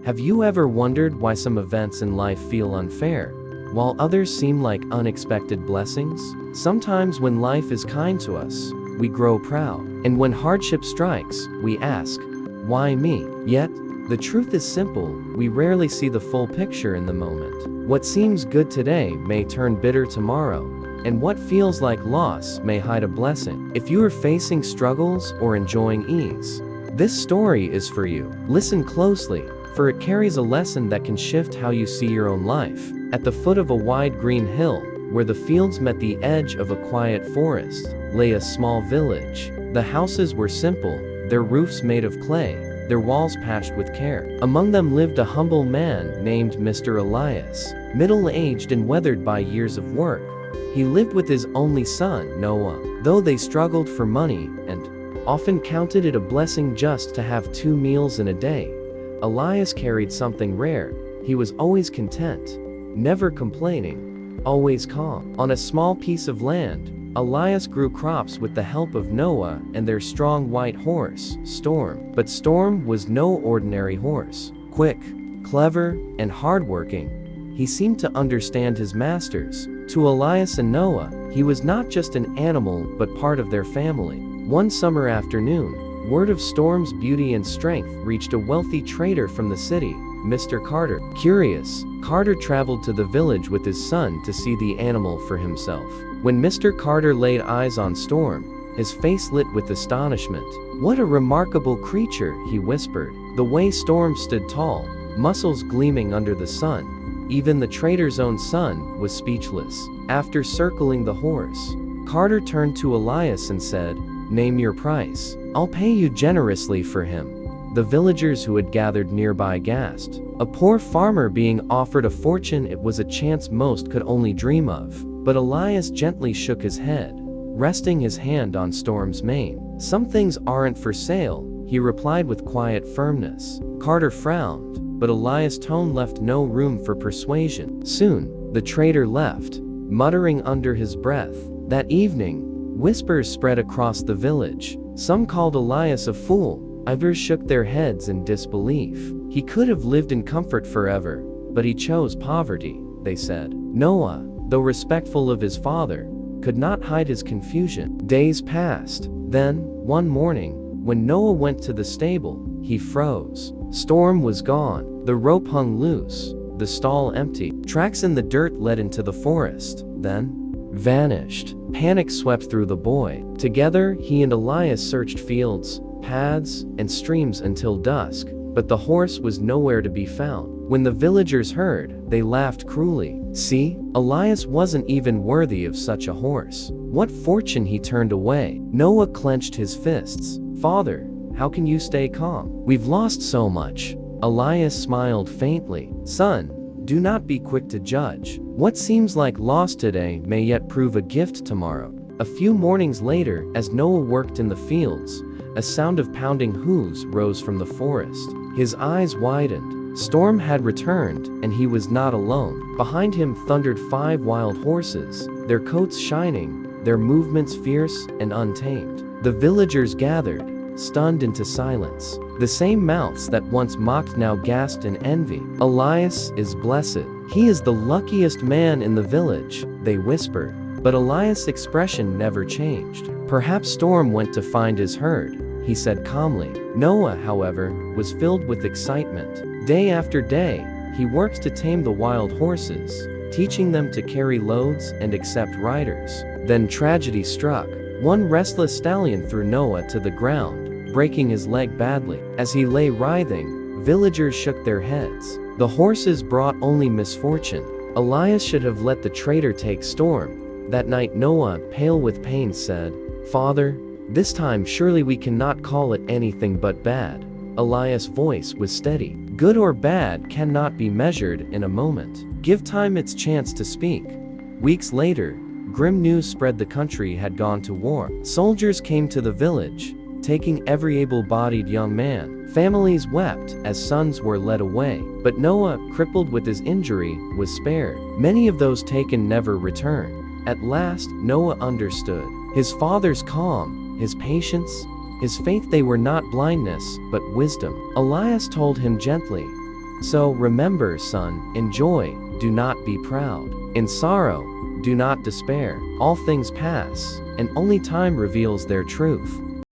Have you ever wondered why some events in life feel unfair, while others seem like unexpected blessings? Sometimes when life is kind to us, we grow proud, and when hardship strikes, we ask, why me? Yet, the truth is simple, we rarely see the full picture in the moment. What seems good today may turn bitter tomorrow, and what feels like loss may hide a blessing. If you are facing struggles or enjoying ease, this story is for you. Listen closely, for it carries a lesson that can shift how you see your own life. At the foot of a wide green hill, where the fields met the edge of a quiet forest, lay a small village. The houses were simple, their roofs made of clay, their walls patched with care. Among them lived a humble man named Mr. Elias, middle-aged and weathered by years of work. He lived with his only son, Noah. Though they struggled for money, and often counted it a blessing just to have 2 meals in a day, Elias carried something rare. He was always content, never complaining, always calm. On a small piece of land, Elias grew crops with the help of Noah and their strong white horse, Storm. But Storm was no ordinary horse. Quick, clever, and hardworking, he seemed to understand his masters. To Elias and Noah, he was not just an animal but part of their family. One summer afternoon, word of Storm's beauty and strength reached a wealthy trader from the city, Mr. Carter. Curious, Carter traveled to the village with his son to see the animal for himself. When Mr. Carter laid eyes on Storm, his face lit with astonishment. "What a remarkable creature," he whispered. The way Storm stood tall, muscles gleaming under the sun, even the trader's own son was speechless. After circling the horse, Carter turned to Elias and said, "Name your price. I'll pay you generously for him." The villagers who had gathered nearby gasped. A poor farmer being offered a fortune, it was a chance most could only dream of. But Elias gently shook his head, resting his hand on Storm's mane. "Some things aren't for sale," he replied with quiet firmness. Carter frowned, but Elias' tone left no room for persuasion. Soon, the trader left, muttering under his breath. That evening, whispers spread across the village. Some called Elias a fool, others shook their heads in disbelief. He could have lived in comfort forever, but he chose poverty, they said. Noah, though respectful of his father, could not hide his confusion. Days passed. Then, one morning, when Noah went to the stable, he froze. Storm was gone. The rope hung loose, the stall empty. Tracks in the dirt led into the forest, then vanished. Panic swept through the boy. Together, he and Elias searched fields, paths, and streams until dusk, but the horse was nowhere to be found. When the villagers heard, they laughed cruelly. "See, Elias wasn't even worthy of such a horse. What fortune he turned away." Noah clenched his fists. "Father, how can you stay calm? We've lost so much." Elias smiled faintly. "Son, do not be quick to judge. What seems like loss today may yet prove a gift tomorrow." A few mornings later, as Noah worked in the fields, a sound of pounding hooves rose from the forest. His eyes widened. Storm had returned, and he was not alone. Behind him thundered 5 wild horses, their coats shining, their movements fierce and untamed. The villagers gathered, stunned into silence. The same mouths that once mocked now gasped in envy. "Elias is blessed. He is the luckiest man in the village," they whispered. But Elias' expression never changed. "Perhaps Storm went to find his herd," he said calmly. Noah, however, was filled with excitement. Day after day, he worked to tame the wild horses, teaching them to carry loads and accept riders. Then tragedy struck. One restless stallion threw Noah to the ground, breaking his leg badly. As he lay writhing, villagers shook their heads. The horses brought only misfortune. Elias should have let the trader take Storm. That night Noah, pale with pain, said, "Father, this time surely we cannot call it anything but bad." Elias' voice was steady. "Good or bad cannot be measured in a moment. Give time its chance to speak." Weeks later, grim news spread the country had gone to war. Soldiers came to the village, taking every able-bodied young man. Families wept as sons were led away. But Noah, crippled with his injury, was spared. Many of those taken never returned. At last, Noah understood. His father's calm, his patience, his faith, they were not blindness, but wisdom. Elias told him gently, So remember, son, in joy, do not be proud. In sorrow, do not despair. All things pass, and only time reveals their truth.